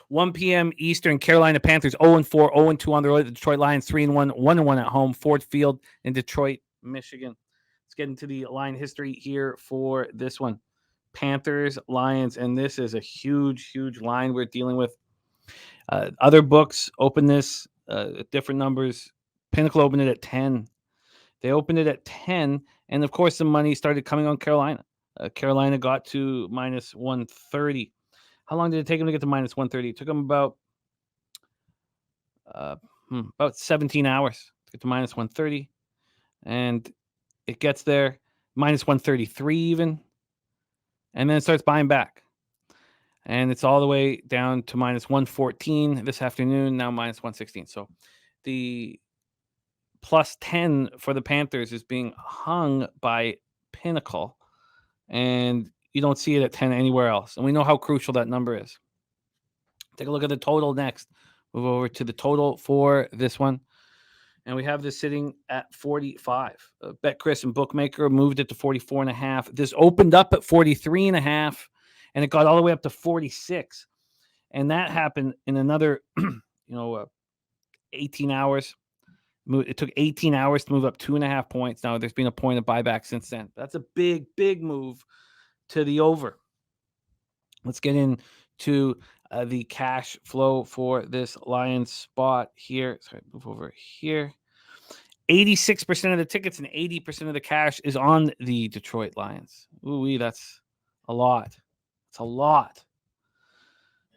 1 p.m. Eastern, Carolina Panthers 0-4, 0-2 on the road. The Detroit Lions 3-1, 1-1 at home. Ford Field in Detroit, Michigan. Let's get into the line history here for this one. Panthers, Lions, and this is a huge, huge line we're dealing with. Other books open this at different numbers. Pinnacle opened it at 10. They opened it at 10, and of course, the money started coming on Carolina. Carolina got to minus 130. How long did it take them to get to minus 130? It took them about 17 hours to get to minus 130, and it gets there minus 133 even, and then it starts buying back. And it's all the way down to minus 114 this afternoon, now minus 116. So the plus 10 for the Panthers is being hung by Pinnacle, and you don't see it at 10 anywhere else. And we know how crucial that number is. Take a look at the total next. Move over to the total for this one. And we have this sitting at 45. BetChris and Bookmaker moved it to 44.5. This opened up at 43.5, and it got all the way up to 46. And that happened in another, 18 hours. It took 18 hours to move up 2.5 points. Now, there's been a point of buyback since then. That's a big, big move to the over. Let's get into the cash flow for this Lions spot here. Sorry, move over here. 86% of the tickets and 80% of the cash is on the Detroit Lions. Ooh, that's a lot. It's a lot.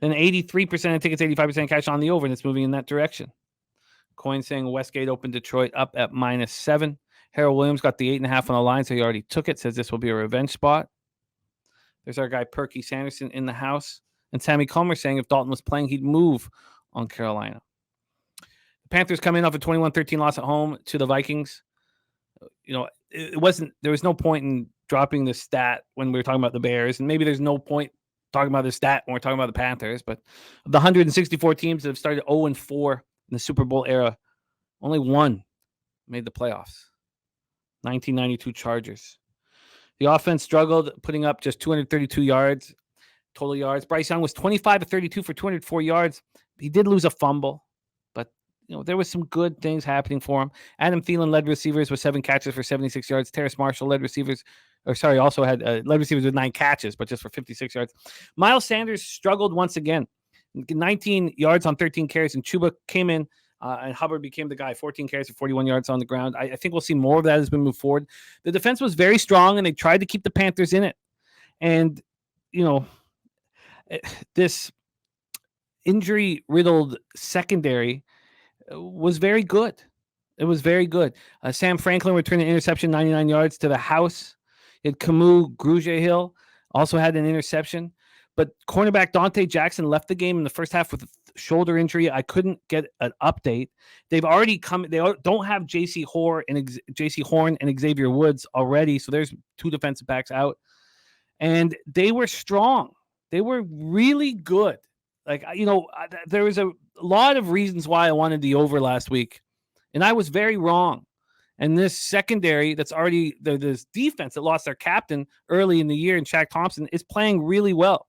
Then 83% of tickets, 85% cash on the over, and it's moving in that direction. Coin saying Westgate opened Detroit up at minus 7. Harold Williams got the 8.5 on the line, so he already took it. Says this will be a revenge spot. There's our guy Perky Sanderson in the house. And Sammy Comer saying if Dalton was playing, he'd move on Carolina. The Panthers come in off a 21-13 loss at home to the Vikings. There was no point in dropping the stat when we were talking about the Bears, and maybe there's no point talking about the stat when we're talking about the Panthers, but of the 164 teams that have started 0-4 in the Super Bowl era, only one made the playoffs. 1992 Chargers. The offense struggled, putting up just 232 yards, total yards. Bryce Young was 25-32 for 204 yards. He did lose a fumble, but there was some good things happening for him. Adam Thielen led receivers with 7 catches for 76 yards. Terrace Marshall led receivers, also had led receivers with 9 catches, but just for 56 yards. Miles Sanders struggled once again. 19 yards on 13 carries, and Chuba came in, and Hubbard became the guy. 14 carries for 41 yards on the ground. I think we'll see more of that as we move forward. The defense was very strong, and they tried to keep the Panthers in it. And, this injury-riddled secondary was very good. It was very good. Sam Franklin returned an interception, 99 yards to the house. He had Camus Grugier-Hill also had an interception. But cornerback Dante Jackson left the game in the first half with a shoulder injury. I couldn't get an update. They've already come. They don't have J.C. Horn and Xavier Woods already. So there's 2 defensive backs out. And they were strong. They were really good. There was a lot of reasons why I wanted the over last week. And I was very wrong. And this secondary that's already, this defense that lost their captain early in the year, and Shaq Thompson, is playing really well.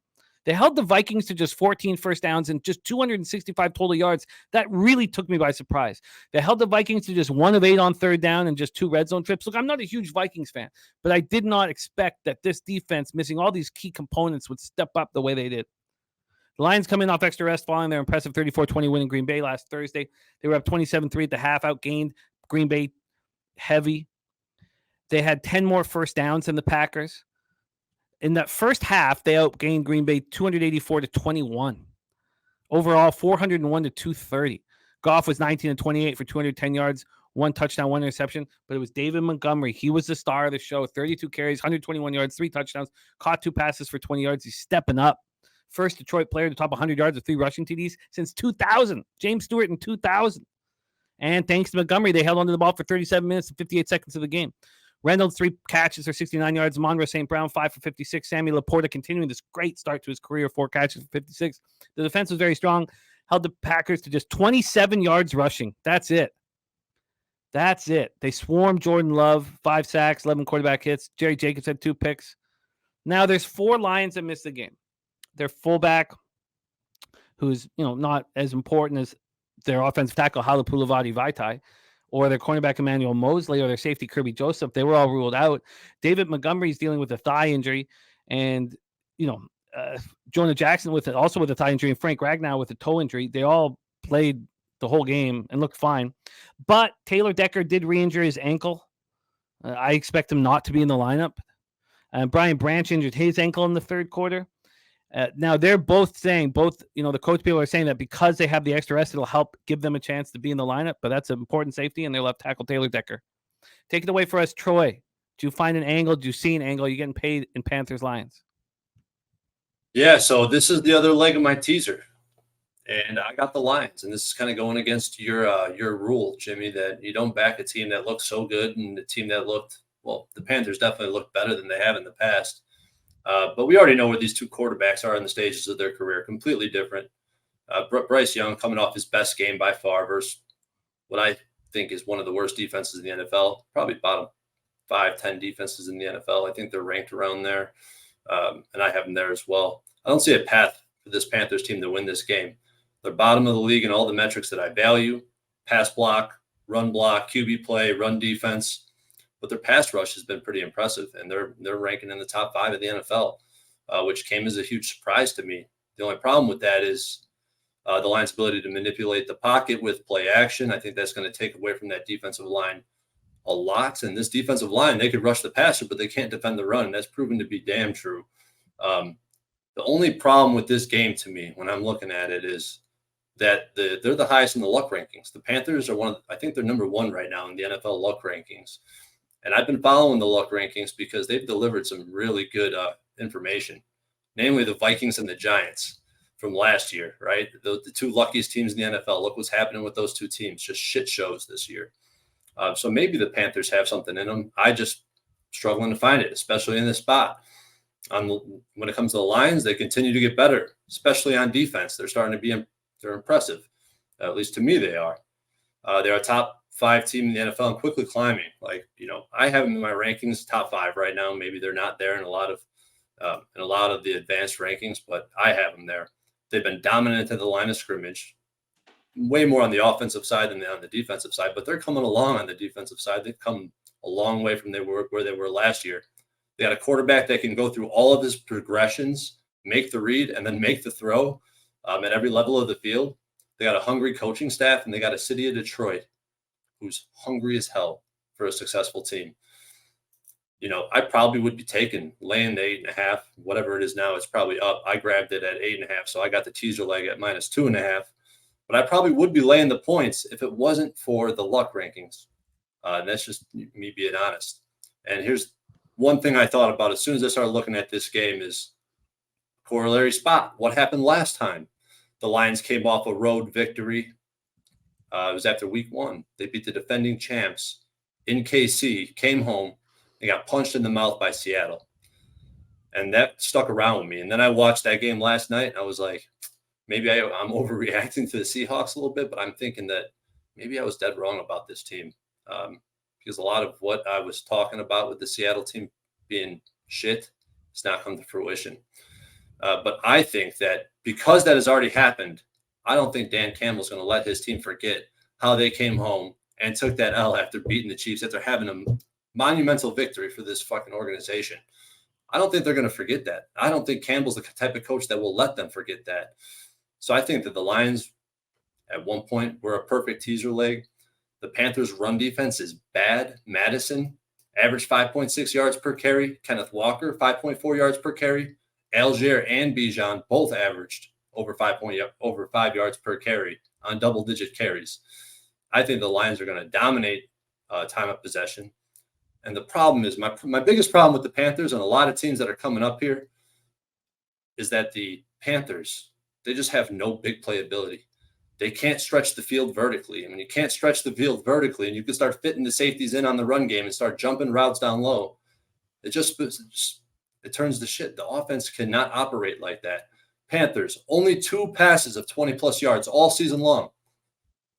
They held the Vikings to just 14 first downs and just 265 total yards. That really took me by surprise. They held the Vikings to just 1 of 8 on third down and just 2 red zone trips. Look, I'm not a huge Vikings fan, but I did not expect that this defense, missing all these key components, would step up the way they did. The Lions come in off extra rest following their impressive 34-20 win in Green Bay last Thursday. They were up 27-3 at the half, outgained Green Bay heavy. They had 10 more first downs than the Packers. In that first half, they outgained Green Bay 284-21. Overall, 401-230. Goff was 19-28 for 210 yards, 1 touchdown, 1 interception. But it was David Montgomery. He was the star of the show. 32 carries, 121 yards, 3 touchdowns, caught 2 passes for 20 yards. He's stepping up. First Detroit player to top 100 yards with 3 rushing TDs since 2000. James Stewart in 2000. And thanks to Montgomery, they held onto the ball for 37 minutes and 58 seconds of the game. Reynolds, 3 catches for 69 yards. Monroe St. Brown, 5 for 56. Sammy Laporta continuing this great start to his career, 4 catches for 56. The defense was very strong. Held the Packers to just 27 yards rushing. That's it. They swarmed Jordan Love, 5 sacks, 11 quarterback hits. Jerry Jacobs had 2 picks. Now there's 4 Lions that missed the game. Their fullback, who's not as important as their offensive tackle Halapoulivaati Vaitai, or their cornerback Emmanuel Mosley, or their safety Kirby Joseph. They were all ruled out. David Montgomery's dealing with a thigh injury, and Jonah Jackson also with a thigh injury, and Frank Ragnow with a toe injury. They all played the whole game and looked fine. But Taylor Decker did re-injure his ankle. I expect him not to be in the lineup. And Brian Branch injured his ankle in the third quarter. Now they're both saying, the coach people are saying that because they have the extra rest, it'll help give them a chance to be in the lineup. But that's an important safety, and their left tackle Taylor Decker. Take it away for us, Troy. Do you find an angle? Do you see an angle? You're getting paid in Panthers Lions. Yeah, so this is the other leg of my teaser, and I got the Lions, and this is kind of going against your rule, Jimmy, that you don't back a team that looks so good and the team that the Panthers definitely looked better than they have in the past. But we already know where these two quarterbacks are in the stages of their career, completely different. Bryce Young coming off his best game by far versus what I think is one of the worst defenses in the NFL, probably bottom 5-10 defenses in the NFL. I think they're ranked around there, and I have them there as well. I don't see a path for this Panthers team to win this game. They're bottom of the league in all the metrics that I value: pass block, run block, QB play, run defense. But their pass rush has been pretty impressive, and they're ranking in the top 5 of the NFL, which came as a huge surprise to me. The only problem with that is the Lions' ability to manipulate the pocket with play action. I think that's going to take away from that defensive line a lot. And this defensive line, they could rush the passer, but they can't defend the run, and that's proven to be damn true. The only problem with this game to me, when I'm looking at it, is that they're the highest in the luck rankings. The Panthers are I think they're number 1 right now in the NFL luck rankings. And I've been following the luck rankings because they've delivered some really good information, namely the Vikings and the Giants from last year, right? The two luckiest teams in the NFL. Look what's happening with those two teams, just shit shows this year. So maybe the Panthers have something in them. I just struggling to find it, especially in this spot. When it comes to the Lions, they continue to get better, especially on defense. They're starting to be they're impressive. At least to me, they are. They're a top 5 team in the NFL and quickly climbing. I have them in my rankings top 5 right now. Maybe they're not there in a lot of the advanced rankings, but I have them there. They've been dominant at the line of scrimmage, way more on the offensive side than on the defensive side, but they're coming along on the defensive side. They've come a long way from where they were last year. They got a quarterback that can go through all of his progressions, make the read, and then make the throw at every level of the field. They got a hungry coaching staff, and they got a city of Detroit who's hungry as hell for a successful team. I probably would be laying the 8.5, whatever it is now. It's probably up. I grabbed it at 8.5, so I got the teaser leg at -2.5. But I probably would be laying the points if it wasn't for the luck rankings. And that's just me being honest. And here's one thing I thought about as soon as I started looking at this game is corollary spot. What happened last time? The Lions came off a road victory. It was after week 1. They beat the defending champs in KC, came home, and got punched in the mouth by Seattle. And that stuck around with me. And then I watched that game last night, and I was like, maybe I'm overreacting to the Seahawks a little bit, but I'm thinking that maybe I was dead wrong about this team. Because a lot of what I was talking about with the Seattle team being shit has not come to fruition. But I think that because that has already happened, I don't think Dan Campbell's going to let his team forget how they came home and took that L after beating the Chiefs, after having a monumental victory for this fucking organization. I don't think they're going to forget that. I don't think Campbell's the type of coach that will let them forget that. So I think that the Lions at one point were a perfect teaser leg. The Panthers' run defense is bad. Madison averaged 5.6 yards per carry. Kenneth Walker, 5.4 yards per carry. Algier and Bijan both averaged over 5 yards per carry on double-digit carries. I think the Lions are going to dominate time of possession. And the problem is, my biggest problem with the Panthers and a lot of teams that are coming up here is that the Panthers, they just have no big playability. They can't stretch the field vertically. And when you can't stretch the field vertically and you can start fitting the safeties in on the run game and start jumping routes down low, it turns to shit. The offense cannot operate like that. Panthers, only 2 passes of 20-plus yards all season long.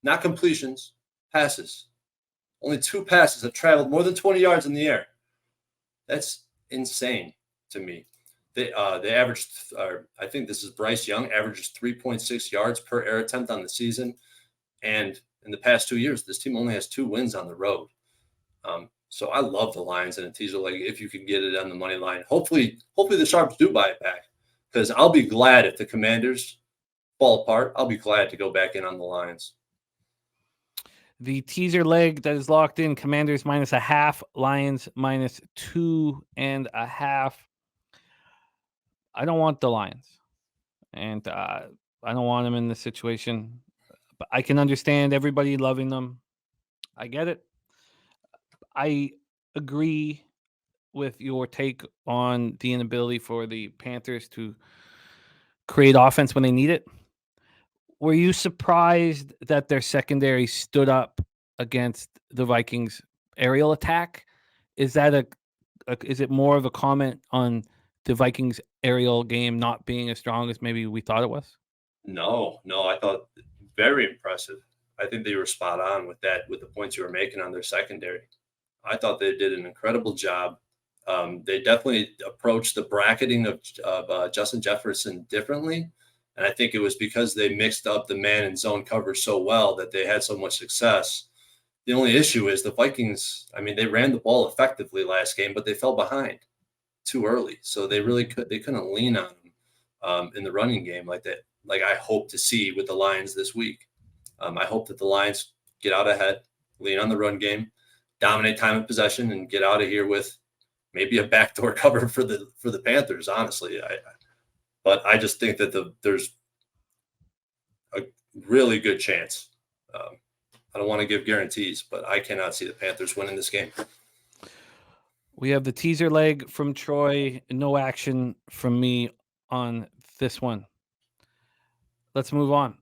Not completions, passes. Only 2 passes have traveled more than 20 yards in the air. That's insane to me. They averaged, I think this is Bryce Young, averages 3.6 yards per air attempt on the season. And in the past 2 years, this team only has 2 wins on the road. So I love the Lions in a teaser leg if you can get it on the money line. Hopefully the Sharps do buy it back, because I'll be glad if the Commanders fall apart. I'll be glad to go back in on the Lions. The teaser leg that is locked in: Commanders -0.5, Lions -2.5. I don't want the Lions, and I don't want them in this situation. But I can understand everybody loving them. I get it. I agree with your take on the inability for the Panthers to create offense when they need it. Were you surprised that their secondary stood up against the Vikings' aerial attack? Is that is it more of a comment on the Vikings' aerial game not being as strong as maybe we thought it was? No, I thought very impressive. I think they were spot on with that, with the points you were making on their secondary. I thought they did an incredible job. They definitely approached the bracketing of Justin Jefferson differently. And I think it was because they mixed up the man and zone coverage so well that they had so much success. The only issue is the Vikings, I mean, they ran the ball effectively last game, but they fell behind too early. So they couldn't lean on them in the running game like that. Like I hope to see with the Lions this week. I hope that the Lions get out ahead, lean on the run game, dominate time of possession, and get out of here with maybe a backdoor cover for the Panthers. Honestly, but I just think that there's a really good chance. I don't want to give guarantees, but I cannot see the Panthers winning this game. We have the teaser leg from Troy. No action from me on this one. Let's move on.